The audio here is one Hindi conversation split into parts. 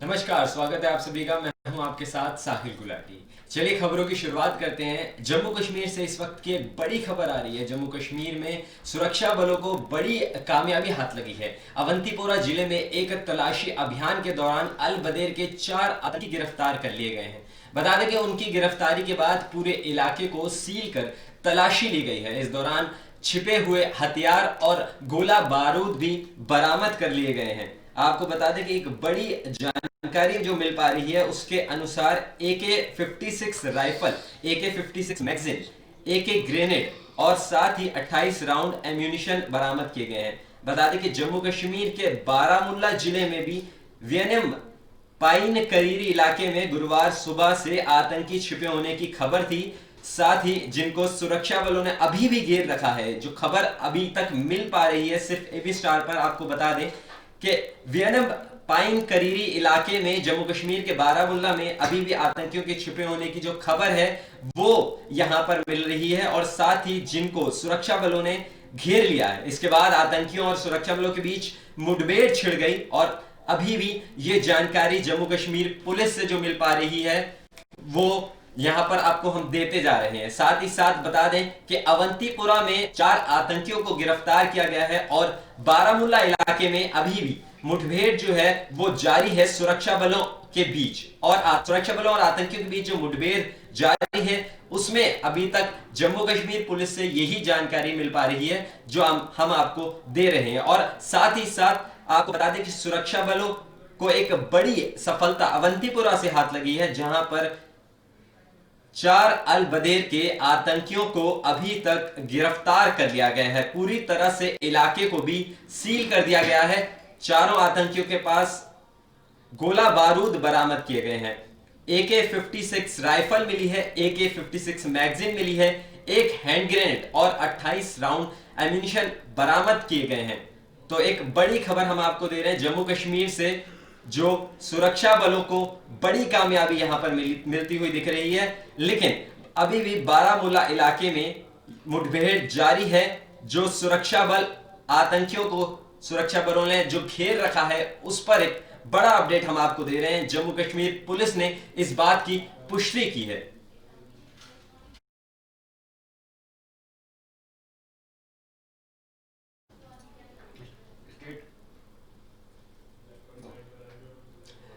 नमस्कार, स्वागत है आप सभी का। मैं हूं आपके साथ साहिल गुलाटी। चलिए खबरों की शुरुआत करते हैं। जम्मू कश्मीर से इस वक्त की एक बड़ी खबर आ रही है। जम्मू कश्मीर में सुरक्षा बलों को बड़ी कामयाबी हाथ लगी है। अवंतीपोरा जिले में एक तलाशी अभियान के दौरान अल बदेर के 4 आतंकी गिरफ्तार कर लिए गए हैं। बता दें कि उनकी गिरफ्तारी के बाद पूरे इलाके को सील कर तलाशी ली गई है। इस दौरान छिपे हुए हथियार और गोला बारूद भी बरामद कर लिए गए हैं। आपको बता दें कि एक बड़ी जानकारी जो मिल पा रही है उसके अनुसार AK-56 rifle, AK-56 magazine, AK grenade और साथ ही 28 राउंड एम्यूनिशन बरामद किए गए हैं। बता दें कि जम्मू कश्मीर के बारामुल्ला जिले में भी वियनम पाइन करीरी इलाके में गुरुवार सुबह से आतंकी छिपे होने की खबर थी। साथ ही जिनको सुरक्षा बलों ने अभी भी घेर रखा है। जो खबर अभी तक मिल पा रही है सिर्फ एबी स्टार पर, आपको बता दें कि वियनम पाइन करीरी इलाके में जम्मू कश्मीर के बारामुल्ला में अभी भी आतंकियों के छिपे होने की जो खबर है वो यहां पर मिल रही है। और साथ ही जिनको सुरक्षा बलों ने घेर लिया है, इसके बाद आतंकियों और सुरक्षा बलों के बीच मुठभेड़ छिड़ गई। और अभी भी ये जानकारी जम्मू कश्मीर पुलिस से जो मिल पा रही है वो यहां पर आपको हम देते जा रहे हैं। साथ ही साथ बता दें कि अवंतीपुरा में 4 आतंकियों को गिरफ्तार किया गया है और बारामुल्ला इलाके में अभी भी मुठभेड़ जो है वो जारी है सुरक्षा बलों के बीच। और सुरक्षा बलों और आतंकियों के बीच जो मुठभेड़ जारी है उसमें अभी तक जम्मू कश्मीर पुलिस से यही जानकारी मिल पा रही है जो हम आपको दे रहे हैं। और साथ ही साथ आपको बता दें कि सुरक्षा बलों को एक बड़ी सफलता अवंतीपुरा से हाथ लगी है, जहां पर 4 अल बदेर के आतंकियों को अभी तक गिरफ्तार कर लिया गया है। पूरी तरह से इलाके को भी सील कर दिया गया है। चारों आतंकियों के पास गोला बारूद बरामद किए गए हैं। AK-56 राइफल मिली है, AK-56 मैगजीन मिली है, एक हैंड ग्रेनेड और 28 राउंड एम्यूनिशन बरामद किए गए हैं। तो एक बड़ी खबर हम आपको दे रहे हैं जम्मू कश्मीर से, जो सुरक्षा बलों को बड़ी कामयाबी यहां पर मिलती हुई दिख रही है। लेकिन अभी भी बारामुल्ला इलाके में मुठभेड़ जारी है। जो सुरक्षा बल आतंकियों को सुरक्षा बलों ने जो घेर रखा है उस पर एक बड़ा अपडेट हम आपको दे रहे हैं। जम्मू कश्मीर पुलिस ने इस बात की पुष्टि की है।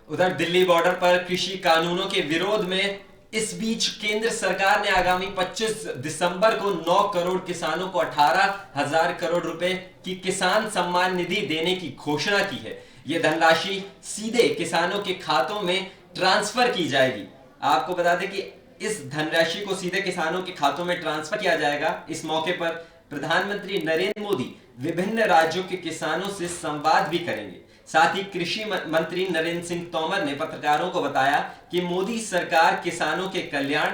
उधर दिल्ली बॉर्डर पर कृषि कानूनों के विरोध में इस बीच केंद्र सरकार ने आगामी 25 दिसंबर को 9 करोड़ किसानों को 18,000 करोड़ रुपए की किसान सम्मान निधि देने की घोषणा की है। यह धनराशि सीधे किसानों के खातों में ट्रांसफर की जाएगी। आपको बता दें कि इस धनराशि को सीधे किसानों के खातों में ट्रांसफर किया जाएगा। इस मौके पर प्रधानमंत्री नरेंद्र मोदी विभिन्न राज्यों के किसानों से संवाद भी करेंगे। साथ ही कृषि मंत्री नरेंद्र सिंह तोमर ने पत्रकारों को बताया कि मोदी सरकार किसानों के कल्याण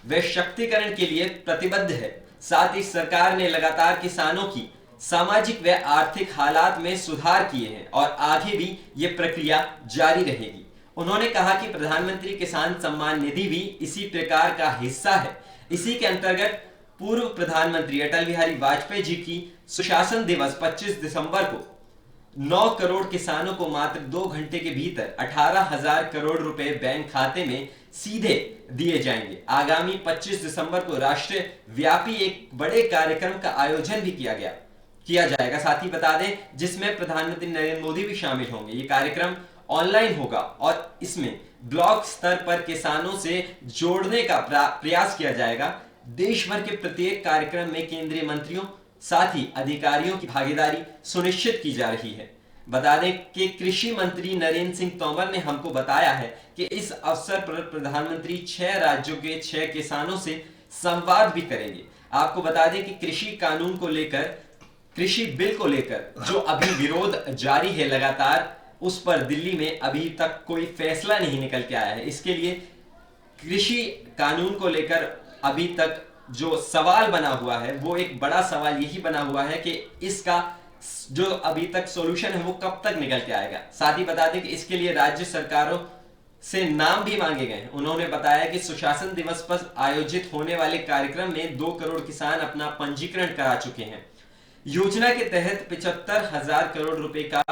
व शक्तिकरण के लिए प्रतिबद्ध है। साथ ही सरकार ने लगातार किसानों की सामाजिक व आर्थिक हालात में सुधार किए हैं और आगे भी यह प्रक्रिया जारी रहेगी। उन्होंने कहा कि प्रधानमंत्री किसान सम्मान निधि भी इसी प्रकार का हिस्सा है। इसी के अंतर्गत पूर्व प्रधानमंत्री अटल बिहारी वाजपेयी जी की सुशासन दिवस 25 दिसंबर को 9 करोड़ किसानों को मात्र 2 घंटे के भीतर 18,000 करोड़ रुपए बैंक खाते में सीधे दिए जाएंगे। आगामी 25 दिसंबर को राष्ट्र व्यापी एक बड़े कार्यक्रम का आयोजन भी किया जाएगा। साथ ही बता दें जिसमें प्रधानमंत्री नरेंद्र मोदी भी शामिल होंगे। ये कार्यक्रम ऑनलाइन होगा और इसमें ब्लॉक स्तर पर किसानों से जोड़ने का प्रयास किया जाएगा। देश भर के प्रत्येक कार्यक्रम में केंद्रीय मंत्रियों साथ ही अधिकारियों की भागीदारी सुनिश्चित की जा रही है। बता दें कि कृषि मंत्री नरेंद्र सिंह तोमर ने हमको बताया है कि इस अवसर पर प्रधानमंत्री 6 राज्यों के 6 किसानों से संवाद भी करेंगे। आपको बता दें कि कृषि बिल को लेकर जो अभी विरोध जारी है लगातार, उस पर दिल्ली में अभी तक कोई फैसला नहीं निकल के आया है। इसके लिए कृषि कानून को लेकर अभी तक जो सवाल बना हुआ है वो एक बड़ा सवाल यही बना हुआ है कि इसका जो अभी तक सॉल्यूशन है वो कब तक निकल के आएगा। साथ ही बता दें कि इसके लिए राज्य सरकारों से नाम भी मांगे गए हैं। उन्होंने बताया कि सुशासन दिवस पर आयोजित होने वाले कार्यक्रम में 2 करोड़ किसान अपना पंजीकरण करा चुके हैं। योजना के तहत 75,000 करोड़ रुपए का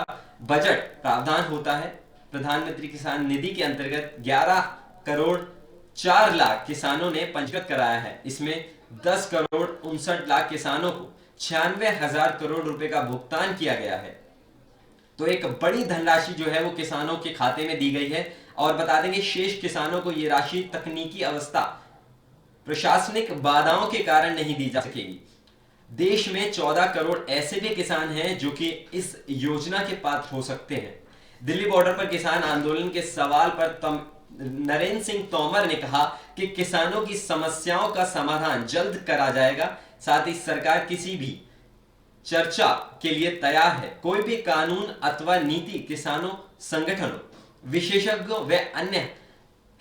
बजट प्रावधान होता है। प्रधानमंत्री किसान निधि के अंतर्गत 11 करोड़ 4 लाख किसानों ने पंजीकृत कराया है। इसमें 10 करोड़ 59 लाख किसानों को 96,000 करोड़ रुपए का भुगतान किया गया है। तो एक बड़ी धनराशि जो है वो किसानों के खाते में दी गई है। और बता देंगे शेष किसानों को यह राशि तकनीकी अवस्था प्रशासनिक बाधाओं के कारण नहीं दी जा सकेगी। देश में 14 करोड़ ऐसे भी किसान हैं जो कि इस योजना के पात्र हो सकते हैं। दिल्ली बॉर्डर पर किसान आंदोलन के सवाल पर नरेंद्र सिंह तोमर ने कहा कि किसानों की समस्याओं का समाधान जल्द करा जाएगा। साथ ही सरकार किसी भी चर्चा के लिए तैयार है। कोई भी कानून अथवा नीति किसानों, संगठनों, विशेषज्ञों व अन्य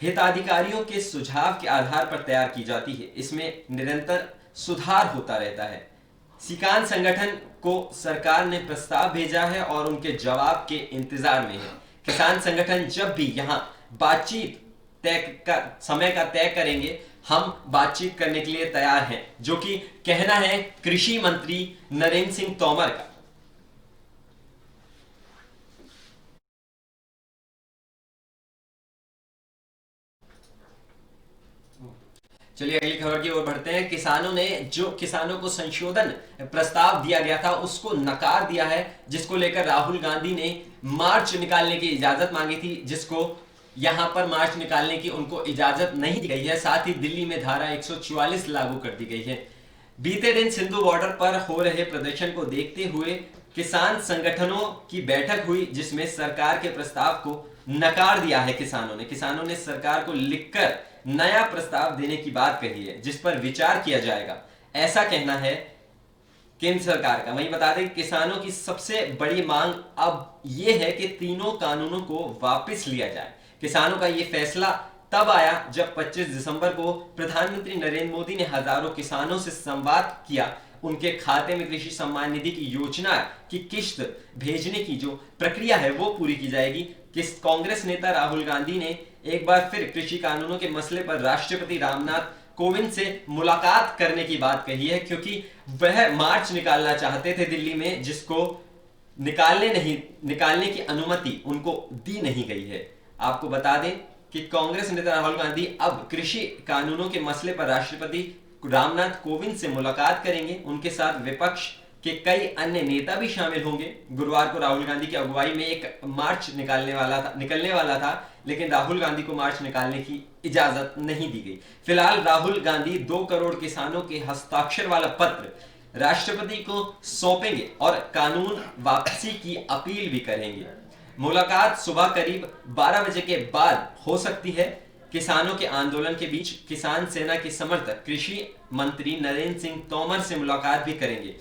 हिताधिकारियों के सुझाव के आधार पर तैयार की जाती है। इसमें निरंतर सुधार होता रहता है। किसान संगठन को सरकार ने प्रस्ताव भेजा है और उनके जवाब के इंतजार में है। किसान संगठन जब भी यहां बातचीत समय का तय करेंगे, हम बातचीत करने के लिए तैयार हैं, जो कि कहना है कृषि मंत्री नरेंद्र सिंह तोमर का। चलिए अगली खबर की ओर बढ़ते हैं। किसानों ने जो किसानों को संशोधन प्रस्ताव दिया गया था उसको नकार दिया है, जिसको लेकर राहुल गांधी ने मार्च निकालने की इजाजत मांगी थी, जिसको यहां पर मार्च निकालने की उनको इजाजत नहीं दी गई है। साथ ही दिल्ली में धारा 144 लागू कर दी गई है। बीते दिन सिंधु बॉर्डर पर हो रहे प्रदर्शन को देखते हुए किसान संगठनों की बैठक हुई, जिसमें सरकार के प्रस्ताव को नकार दिया है। किसानों ने सरकार को लिखकर नया प्रस्ताव देने की बात कही है, जिस पर विचार किया जाएगा, ऐसा कहना है केंद्र सरकार का। वहीं बता दें किसानों की सबसे बड़ी मांग अब यह है कि तीनों कानूनों को वापस लिया जाए। किसानों का यह फैसला तब आया जब 25 दिसंबर को प्रधानमंत्री नरेंद्र मोदी ने हजारों किसानों से संवाद किया। उनके खाते में कृषि सम्मान निधि की योजना की किश्त भेजने की जो प्रक्रिया है वो पूरी की जाएगी। कांग्रेस नेता राहुल गांधी ने एक बार फिर कृषि कानूनों के मसले पर राष्ट्रपति रामनाथ कोविंद से मुलाकात करने की बात कही है, क्योंकि वह मार्च निकालना चाहते थे दिल्ली में, जिसको निकालने की अनुमति उनको दी नहीं गई है। आपको बता दें कि कांग्रेस नेता राहुल गांधी अब कृषि कानूनों के मसले पर राष्ट्रपति रामनाथ कोविंद से मुलाकात करेंगे। उनके साथ विपक्ष के कई अन्य नेता भी शामिल होंगे। गुरुवार को राहुल गांधी की अगुवाई में एक मार्च निकलने वाला था, लेकिन राहुल गांधी को मार्च निकालने की इजाजत नहीं दी गई। फिलहाल राहुल गांधी 2 करोड़ किसानों के हस्ताक्षर वाला पत्र राष्ट्रपति को सौंपेंगे और कानून वापसी की अपील भी करेंगे। मुलाकात सुबह करीब 12 बजे के बाद हो सकती है। किसानों के आंदोलन के बीच किसान सेना के समर्थक कृषि मंत्री नरेंद्र सिंह तोमर से मुलाकात भी करेंगे।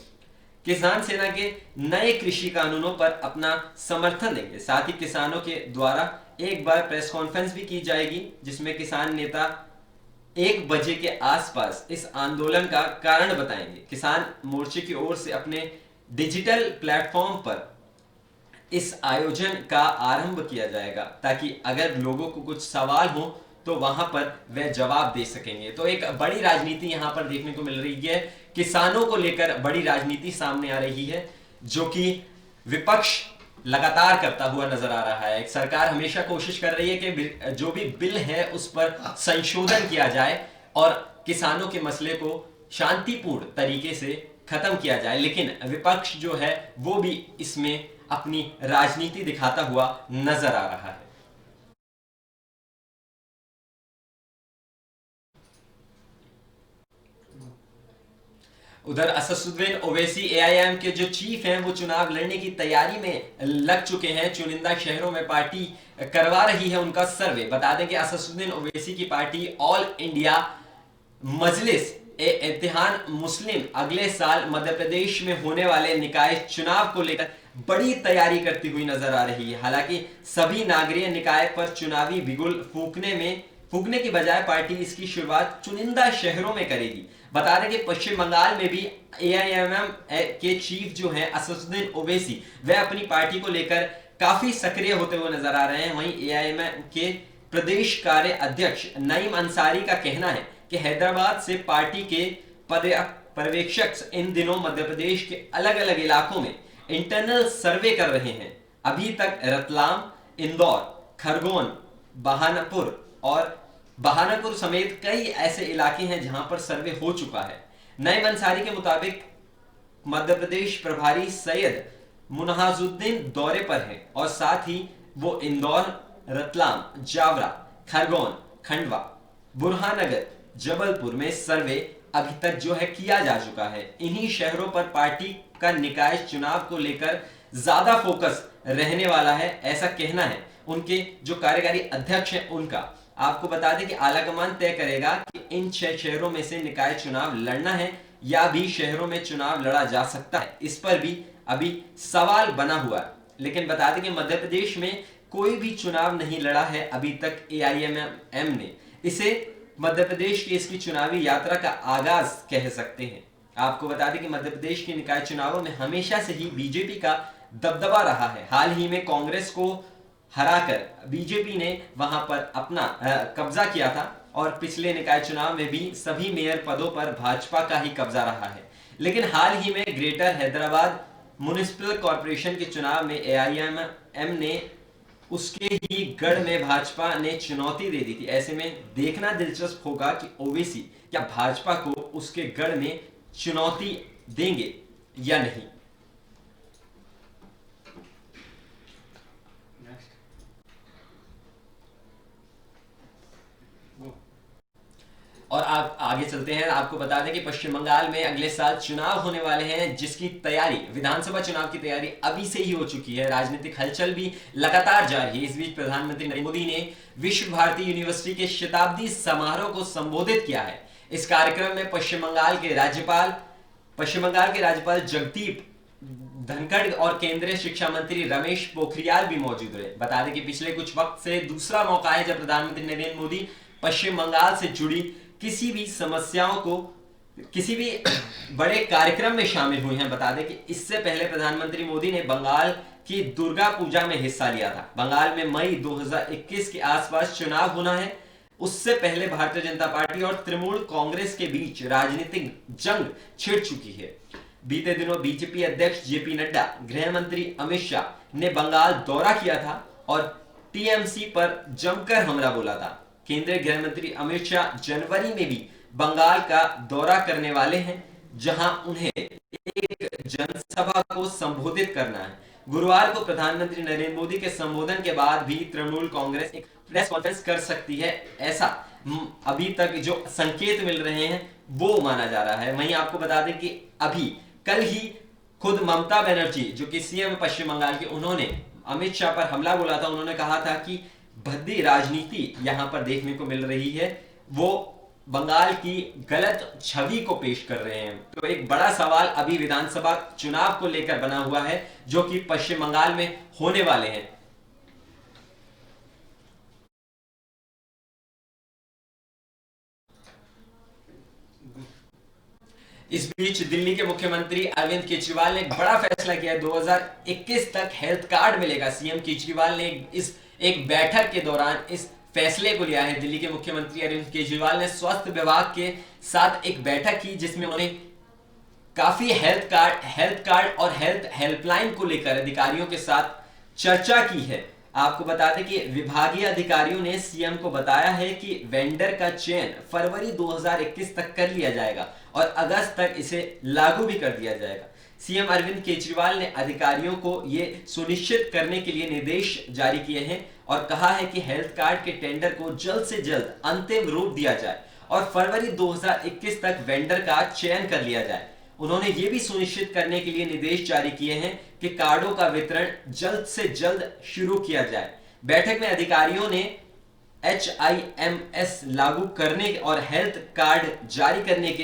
किसान सेना के नए कृषि कानूनों पर अपना समर्थन देंगे। साथ ही किसानों के द्वारा एक बार प्रेस कॉन्फ्रेंस भी की जाएगी, जिसमें किसान नेता 1 बजे के आसपास इस आंदोलन का कारण बताएंगे। किसान मोर्चे की ओर से अपने डिजिटल प्लेटफॉर्म पर इस आयोजन का आरंभ किया जाएगा, ताकि अगर लोगों को कुछ सवाल हो तो वहां पर वह जवाब दे सकेंगे। तो एक बड़ी राजनीति यहां पर देखने को मिल रही है। किसानों को लेकर बड़ी राजनीति सामने आ रही है, जो कि विपक्ष लगातार करता हुआ नजर आ रहा है। सरकार हमेशा कोशिश कर रही है कि जो भी बिल है उस पर संशोधन किया जाए और किसानों के मसले को शांतिपूर्ण तरीके से खत्म किया जाए, लेकिन विपक्ष जो है वो भी इसमें अपनी राजनीति दिखाता हुआ नजर आ रहा है। उधर असदुद्दीन ओवैसी एआईएम के जो चीफ हैं वो चुनाव लड़ने की तैयारी में लग चुके हैं। चुनिंदा शहरों में पार्टी करवा रही है उनका सर्वे। बता दें कि असदुद्दीन ओवैसी की पार्टी ऑल इंडिया मजलिस ए इत्तेहाद मुस्लिम अगले साल मध्य प्रदेश में होने वाले निकाय चुनाव को लेकर बड़ी तैयारी करती हुई नजर आ रही है। हालांकि सभी नागरिक निकाय पर चुनावी बिगुल फूकने की बजाय पार्टी इसकी शुरुआत चुनिंदा शहरों में करेगी। बता दें कि पश्चिम बंगाल में भी एआईएमएम के चीफ जो हैं असदुद्दीन ओवैसी, वह अपनी पार्टी को लेकर काफी सक्रिय होते हुए नजर आ रहे हैं। वहीं एआईएमएम के प्रदेश कार्य अध्यक्ष नईम अंसारी का कहना है कि हैदराबाद से पार्टी के पर्यवेक्षक इन दिनों मध्य प्रदेश के अलग अलग इलाकों में इंटरनल सर्वे कर रहे हैं। अभी तक रतलाम, इंदौर, खरगोन, बहानापुर और बहानापुर समेत कई ऐसे इलाके हैं जहां पर सर्वे हो चुका है। नए अंसारी के मुताबिक मध्य प्रदेश प्रभारी सैयद मुनहाजुद्दीन दौरे पर हैं और साथ ही वो इंदौर, रतलाम, जावरा, खरगोन, खंडवा, बुरहानगर, जबलपुर में सर्वे अभी तक जो है किया जा चुका है। इन्हीं शहरों पर पार्टी का निकाय चुनाव को लेकर ज्यादा फोकस रहने वाला है, ऐसा कहना है उनके जो कार्यकारी अध्यक्ष हैं उनका। आपको बता दें कि आलाकमान तय करेगा कि इन 6 शहरों में से निकाय चुनाव लड़ना है या भी शहरों में चुनाव लड़ा जा सकता है, इस पर भी अभी सवाल बना हुआ है। लेकिन बता दें कि मध्य प्रदेश में कोई भी चुनाव नहीं लड़ा है अभी तक एआईएमएम ने। इसे मध्य प्रदेश की इसकी चुनावी यात्रा का आगाज कह सकते हैं। आपको बता दें कि मध्य प्रदेश के निकाय चुनावों में हमेशा से ही बीजेपी का दबदबा रहा है। हाल ही में कांग्रेस को हराकर बीजेपी ने वहां पर अपना कब्जा किया था और पिछले निकाय चुनाव में भी सभी मेयर पदों पर भाजपा का ही कब्जा रहा है। लेकिन हाल ही में ग्रेटर हैदराबाद म्युनिसिपल कॉर्पोरेशन के चुनाव में एआईएमएम ने उसके ही गढ़ में भाजपा ने चुनौती दे दी थी। ऐसे में देखना दिलचस्प होगा कि ओवैसी क्या भाजपा को उसके गढ़ में चुनौती देंगे या नहीं। और आप आगे चलते हैं। आपको बता दें कि पश्चिम बंगाल में अगले साल चुनाव होने वाले हैं, जिसकी तैयारी, विधानसभा चुनाव की तैयारी अभी से ही हो चुकी है। राजनीतिक हलचल भी लगातार जारी है। इस बीच प्रधानमंत्री नरेंद्र मोदी ने विश्व भारती यूनिवर्सिटी के शताब्दी समारोह को संबोधित किया है। इस कार्यक्रम में पश्चिम बंगाल के राज्यपाल जगदीप धनखड़ और केंद्रीय शिक्षा मंत्री रमेश पोखरियाल भी मौजूद रहे। बता दें कि पिछले कुछ वक्त से दूसरा मौका है जब प्रधानमंत्री नरेंद्र मोदी पश्चिम बंगाल से जुड़ी किसी भी समस्याओं को किसी भी बड़े कार्यक्रम में शामिल हुए हैं। बता दें कि इससे पहले प्रधानमंत्री मोदी ने बंगाल की दुर्गा पूजा में हिस्सा लिया था। बंगाल में मई 2021 के आसपास चुनाव होना है। उससे पहले भारतीय जनता पार्टी और तृणमूल कांग्रेस के बीच राजनीतिक जंग छिड़ चुकी है। बीते दिनों बीजेपी अध्यक्ष जेपी नड्डा, गृह मंत्री अमित शाह ने बंगाल दौरा किया था और टीएमसी पर जमकर हमला बोला था। केंद्रीय गृह मंत्री अमित शाह जनवरी में भी बंगाल का दौरा करने वाले हैं, जहां उन्हें एक जनसभा को संबोधित करना है। गुरुवार को प्रधानमंत्री नरेंद्र मोदी के संबोधन के बाद भी तृणमूल कांग्रेस एक प्रेस कॉन्फ्रेंस कर सकती है, ऐसा अभी तक जो संकेत मिल रहे हैं वो माना जा रहा है। वहीं आपको बता दें कि अभी कल ही खुद ममता बनर्जी, जो कि सीएम पश्चिम बंगाल के, उन्होंने अमित शाह पर हमला बोला था। उन्होंने कहा था कि भद्दी राजनीति यहां पर देखने को मिल रही है, वो बंगाल की गलत छवि को पेश कर रहे हैं। तो एक बड़ा सवाल अभी विधानसभा चुनाव को लेकर बना हुआ है, जो कि पश्चिम बंगाल में होने वाले हैं। इस बीच दिल्ली के मुख्यमंत्री अरविंद केजरीवाल ने एक बड़ा फैसला किया है। 2021 तक हेल्थ कार्ड मिलेगा। सीएम केजरीवाल ने इस एक बैठक के दौरान इस फैसले को लिया है। दिल्ली के मुख्यमंत्री अरविंद केजरीवाल ने स्वास्थ्य विभाग के साथ एक बैठक की, जिसमें उन्होंने काफी हेल्थ कार्ड और हेल्थ हेल्पलाइन को लेकर अधिकारियों के साथ चर्चा की है। आपको बता दें कि विभागीय अधिकारियों ने सीएम को बताया है कि वेंडर का चयन फरवरी 2021 तक कर लिया जाएगा और अगस्त तक इसे लागू भी कर दिया जाएगा। सीएम अरविंद केजरीवाल ने अधिकारियों को यह सुनिश्चित करने के लिए निर्देश जारी किए हैं और कहा है कि हेल्थ कार्ड के टेंडर को जल्द से जल्द अंतिम रूप दिया जाए और फरवरी 2021 तक वेंडर का चयन कर लिया जाए। उन्होंने ये भी सुनिश्चित करने के लिए निर्देश जारी किए हैं कि कार्डों का वितरण जल्द से जल्द शुरू किया जाए। बैठक में अधिकारियों ने HIMS लागू करने और हेल्थ कार्ड जारी करने के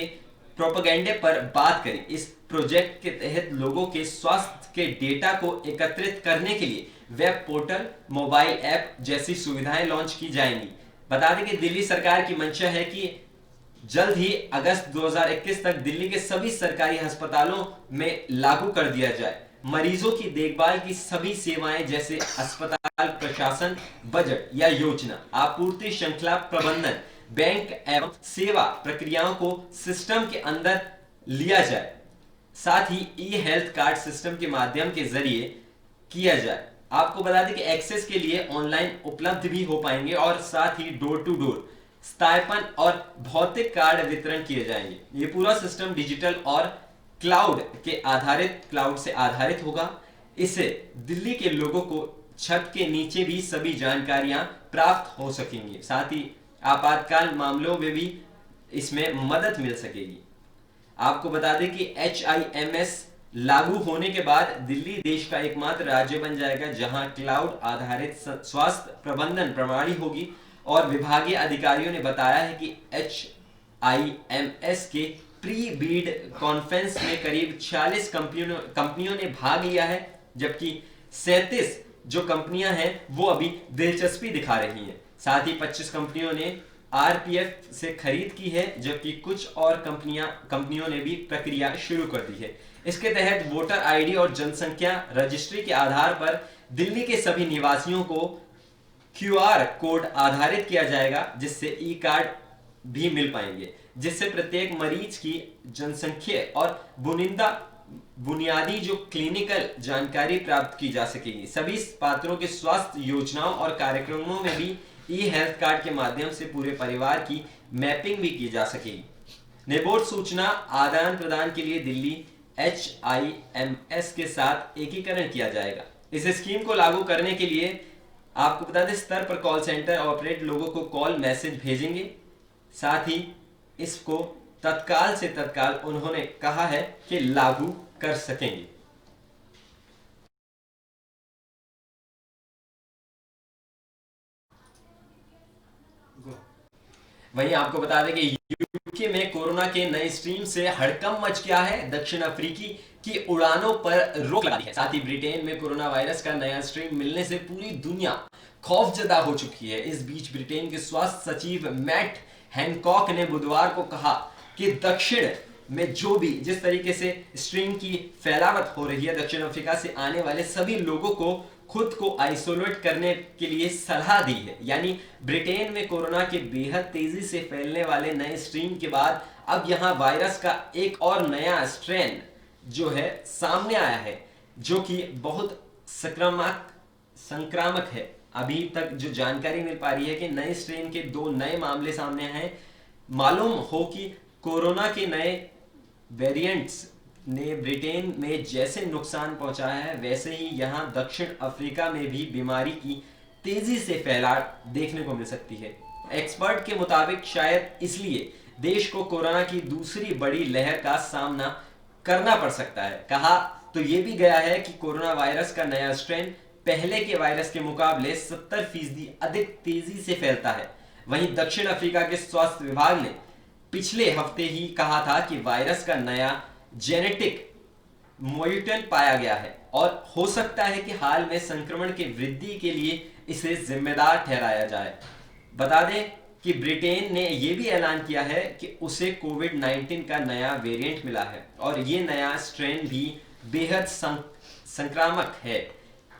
प्रोपेगेंडे पर बात करी। इस प्रोजेक्ट के तहत लोगों के स्वास्थ्य के डेटा को एकत्रित करने के लिए वेब पोर्टल, मोबाइल ऐप जैसी सुविधाएं लॉन्च की जाएंगी। बता दें कि दिल्ली सरकार की मंशा है कि जल्द ही अगस्त 2021 तक दिल्ली के सभी सरकारी अस्पतालों में लागू कर दिया जाए। मरीजों की देखभाल की सभी सेवाएं जैसे अस्पताल प्रशासन, बजट या योजना, आपूर्ति श्रृंखला प्रबंधन, बैंक एवं सेवा प्रक्रियाओं को सिस्टम के अंदर लिया जाए। साथ ही ई हेल्थ कार्ड सिस्टम के माध्यम के जरिए किया जाए। आपको बता दें कि एक्सेस के लिए ऑनलाइन उपलब्ध भी हो पाएंगे और साथ ही डोर टू डोर स्थायपन और भौतिक कार्ड वितरण किए जाएंगे। ये पूरा सिस्टम डिजिटल और क्लाउड से आधारित होगा। इससे दिल्ली के लोगों को छत के नीचे भी सभी जानकारियां प्राप्त हो सकेंगी, साथ ही आपातकाल मामलों में भी इसमें मदद मिल सकेगी। आपको बता दें कि HIMS लागू होने के बाद दिल्ली देश का एकमात्र राज्य बन जाएगा जहां क्लाउड आधारित स्वास्थ्य प्रबंधन प्रणाली होगी। और विभागीय अधिकारियों ने बताया है कि HIMS के प्री बीड कॉन्फ्रेंस में करीब 46 कंपनियों ने भाग लिया है, जबकि 37 जो कंपनियां हैं वो अभी दिलचस्पी दिखा रही हैं। साथ ही 25 कंपनियों ने RPF से खरीद की है, जबकि कुछ और कंपनियों ने भी प्रक्रिया शुरू कर दी है। इसके तहत वोटर ID और जनसंख्या रजिस्ट्री के आधार पर दिल्ली के सभी निवासियों को QR कोड आधारित किया जाएगा, जिससे ई कार्ड भी मिल पाएंगे, जिससे प्रत्येक मरीज की जनसंख्या और बुनियादी जो क्लिनिकल जानकारी प्राप्त की जा सकेगी। सभी पात्रों के स्वास्थ्य योजनाओं और कार्यक्रमों में भी ई हेल्थ कार्ड के माध्यम से पूरे परिवार की मैपिंग भी की जा सकेगी। नेबोर्ड सूचना आदान प्रदान के लिए दिल्ली HIMS के साथ एकीकरण किया जाएगा। इस स्कीम को लागू करने के लिए आपको बता दें स्तर पर कॉल सेंटर ऑपरेटर लोगों को कॉल मैसेज भेजेंगे। साथ ही इसको तत्काल से तत्काल उन्होंने कहा है कि लागू कर सकेंगे। वहीं आपको बता दें कि यूके में कोरोना के नए स्ट्रीम से हड़कंप मच गया है। दक्षिण अफ्रीकी की उड़ानों पर रोक लगा दी है। साथ ही ब्रिटेन में कोरोना वायरस का नया स्ट्रीम मिलने से पूरी दुनिया खौफजदा हो चुकी है। इस बीच ब्रिटेन के स्वास्थ्य सचिव मैट हैनकॉक ने बुधवार को कहा कि दक्षिण में जिस तरीके से स्ट्रीम की फैलावट हो रही है, दक्षिण अफ्रीका से आने वाले सभी लोगों को खुद को आइसोलेट करने के लिए सलाह दी है। यानी ब्रिटेन में कोरोना के बेहद तेजी से फैलने वाले नए स्ट्रीम के बाद अब यहां वायरस का एक और नया स्ट्रेन जो है सामने आया है, जो कि बहुत संक्रामक है। अभी तक जो जानकारी मिल पा रही है कि नए स्ट्रेन के 2 नए मामले सामने हैं। मालूम हो कि कोरोना के नए वेरिएंट्स ने ब्रिटेन में जैसे नुकसान पहुंचाया है, वैसे ही यहां दक्षिण अफ्रीका में भी बीमारी की तेजी से फैलाव देखने को मिल सकती है। एक्सपर्ट के मुताबिक शायद इसलिए देश को कोरोना की दूसरी बड़ी लहर का सामना करना पड़ सकता है। कहा तो यह भी गया है कि कोरोना वायरस का नया स्ट्रेन पहले के वायरस के मुकाबले 70% अधिक तेजी से फैलता है। वहीं दक्षिण अफ्रीका के स्वास्थ्य विभाग ने पिछले हफ्ते ही कहा था कि वायरस का नया जेनेटिक म्यूटेंट पाया गया है और हो सकता है कि हाल में संक्रमण की वृद्धि के लिए इसे जिम्मेदार ठहराया जाए। बता दें कि ब्रिटेन ने यह भी ऐलान किया है कि उसे कोविड-19 का नया वेरिएंट मिला है और यह नया स्ट्रेन भी बेहद संक्रामक है।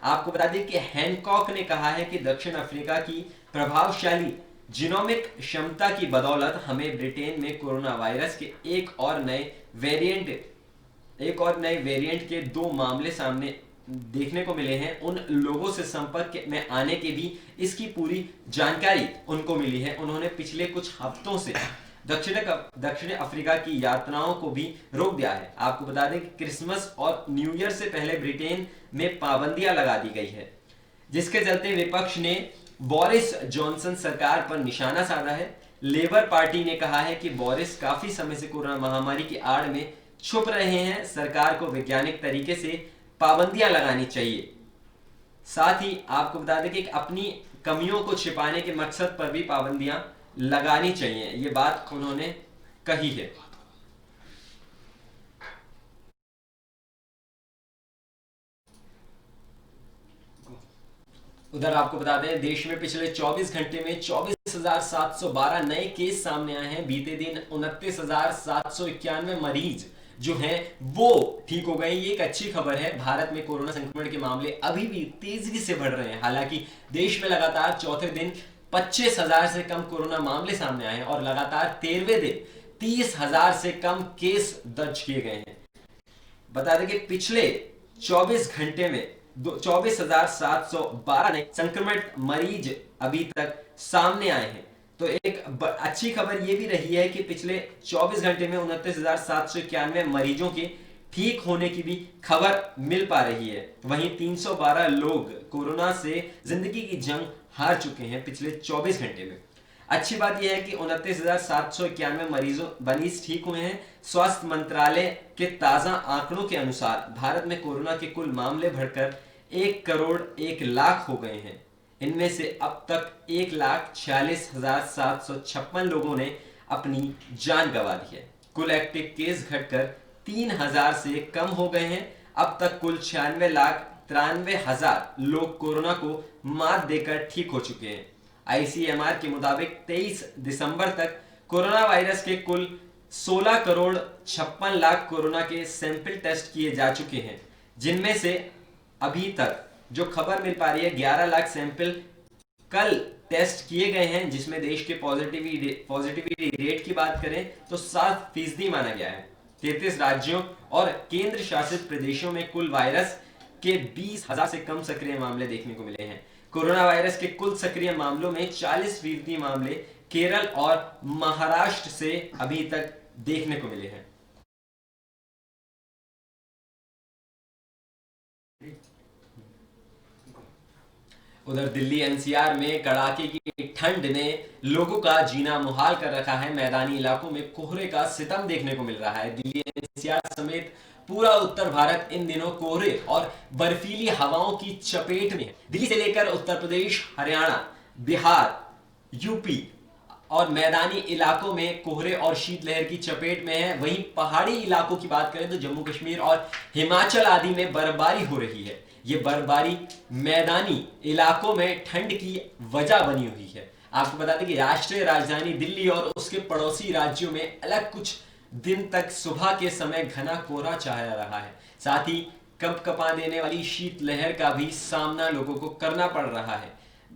आपको बता दें कि हैनकॉक ने कहा है कि दक्षिण अफ्रीका की प्रभावशाली जीनोमिक क्षमता की बदौलत हमें ब्रिटेन में कोरोना वायरस के एक और नए वेरिएंट के 2 मामले सामने देखने को मिले हैं। उन लोगों से संपर्क में आने की भी इसकी पूरी जानकारी उनको मिली है। उन्होंने पिछले कुछ हफ्तों से दक्षिण अफ्रीका की यात्राओं को भी रोक दिया है। आपको बता दें कि क्रिसमस और न्यू ईयर से पहले ब्रिटेन में पाबंदियां लगा दी गई है, जिसके चलते विपक्ष ने बोरिस जॉनसन सरकार पर निशाना साधा है। लेबर पार्टी ने कहा है कि बोरिस काफी समय से कोरोना महामारी की आड़ में छुप रहे हैं। सरकार को वैज्ञानिक तरीके से पाबंदियां लगानी चाहिए। साथ ही आपको बता दें कि अपनी कमियों को छिपाने के मकसद पर भी पाबंदियां लगानी चाहिए, ये बात उन्होंने कही है। उधर आपको बता दें देश में पिछले 24 घंटे में 24,712 नए केस सामने आए हैं। बीते दिन 29,791 मरीज जो हैं वो ठीक हो गए। ये एक अच्छी खबर है। भारत में कोरोना संक्रमण के मामले अभी भी तेजी से बढ़ रहे हैं। हालांकि देश में लगातार चौथे दिन 25,000 से कम कोरोना मामले सामने आए हैं और लगातार 13वें दिन 30,000 से कम केस दर्ज किए गए हैं। बता दें कि पिछले 24 घंटे में 24,712 नए संक्रमित मरीज अभी तक सामने आए हैं। तो एक अच्छी खबर ये भी रही है कि पिछले 24 घंटे में 29,791 मरीजों के ठीक होने की भी खबर मिल पा रही है। वहीं 312 लोग कोरोना से जिंदगी की जंग हार चुके हैं पिछले 24 घंटे में। अच्छी बात यह है कि 29,791 मरीज ठीक हुए हैं। स्वास्थ्य मंत्रालय के ताजा आंकड़ों के अनुसार भारत में कोरोना के कुल मामले बढ़कर 1,01,00,000 हो गए हैं। इनमें से अब तक 1,46,756 लोगों ने अपनी जान गंवा दी है। कुल एक्टिव केस घटकर 3,000 से कम हो गए हैं। अब तक कुल 96,93,000 लोग कोरोना को मात देकर ठीक हो चुके हैं। आईसीएमआर के मुताबिक 23 दिसंबर तक कोरोना वायरस के कुल 16,56,00,000 कोरोना के सैंपल टेस्ट किए जा चुके हैं, जिनमें से अभी तक जो खबर मिल पा रही है 11 लाख सैंपल कल टेस्ट किए गए हैं, जिसमें देश के पॉजिटिविटी रेट की बात करें तो 7% माना गया है। 33 राज्यों और केंद्र शासित प्रदेशों में कुल वायरस के 20,000 से कम सक्रिय मामले देखने को मिले हैं। कोरोना वायरस के कुल सक्रिय मामलों में 40% मामले केरल और महाराष्ट्र से अभी तक देखने को मिले हैं। उधर दिल्ली एनसीआर में कड़ाके की ठंड ने लोगों का जीना मुहाल कर रखा है। मैदानी इलाकों में कोहरे का सितम देखने को मिल रहा है। दिल्ली एनसीआर समेत पूरा उत्तर भारत इन दिनों कोहरे और बर्फीली हवाओं की चपेट में है। दिल्ली से लेकर उत्तर प्रदेश, हरियाणा, बिहार, यूपी और मैदानी इलाकों में कोहरे और शीतलहर की चपेट में है। वहीं पहाड़ी इलाकों की बात करें तो जम्मू कश्मीर और हिमाचल आदि में बर्फबारी हो रही है। ये बर्फबारी मैदानी इलाकों में ठंड की वजह बनी हुई है। आपको बता दें कि राष्ट्रीय राजधानी दिल्ली और उसके पड़ोसी राज्यों में अलग कुछ दिन तक सुबह के समय घना कोहरा छाया रहा है। साथ ही कंपकपा देने वाली शीतलहर का भी सामना लोगों को करना पड़ रहा है।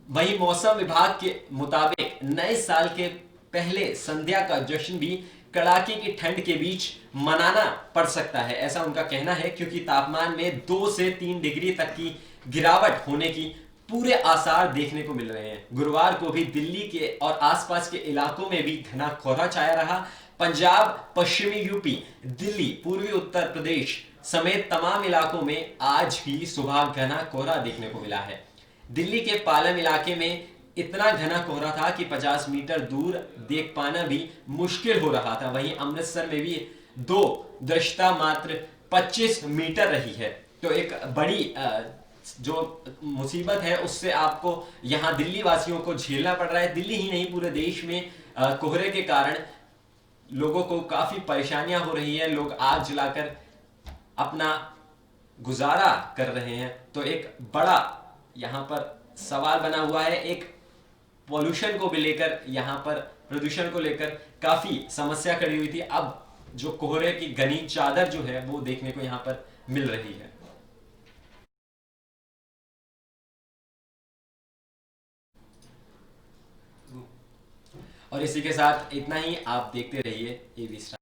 वहीं मौसम विभाग के मुताबिक नए साल के पहले संध्या का जश्न भी कड़ाके की ठंड के बीच मनाना पड़ सकता है, ऐसा उनका कहना है, क्योंकि तापमान में 2 से 3 डिग्री तक की गिरावट होने की पूरे आसार देखने को मिल रहे हैं। गुरुवार को भी दिल्ली के और आसपास के इलाकों में भी घना कोहरा छाया रहा। पंजाब, पश्चिमी यूपी, दिल्ली, पूर्वी उत्तर प्रदेश समेत तमाम इलाकों में आज भी सुबह घना कोहरा देखने को मिला है। दिल्ली के पालम इलाके में इतना घना कोहरा था कि 50 मीटर दूर देख पाना भी मुश्किल हो रहा था। वहीं अमृतसर में भी दो दृश्यता मात्र 25 मीटर रही है। तो एक बड़ी जो मुसीबत है उससे आपको यहां दिल्ली वासियों को झेलना पड़ रहा है। दिल्ली ही नहीं, पूरे देश में कोहरे के कारण लोगों को काफी परेशानियां हो रही है। लोग आग जलाकर अपना गुजारा कर रहे हैं। तो एक बड़ा यहां पर सवाल बना हुआ है। एक पॉल्यूशन को भी लेकर, यहां पर प्रदूषण को लेकर काफी समस्या खड़ी हुई थी। अब जो कोहरे की घनी चादर जो है वो देखने को यहां पर मिल रही है। और इसी के साथ इतना ही। आप देखते रहिए एबी स्टार।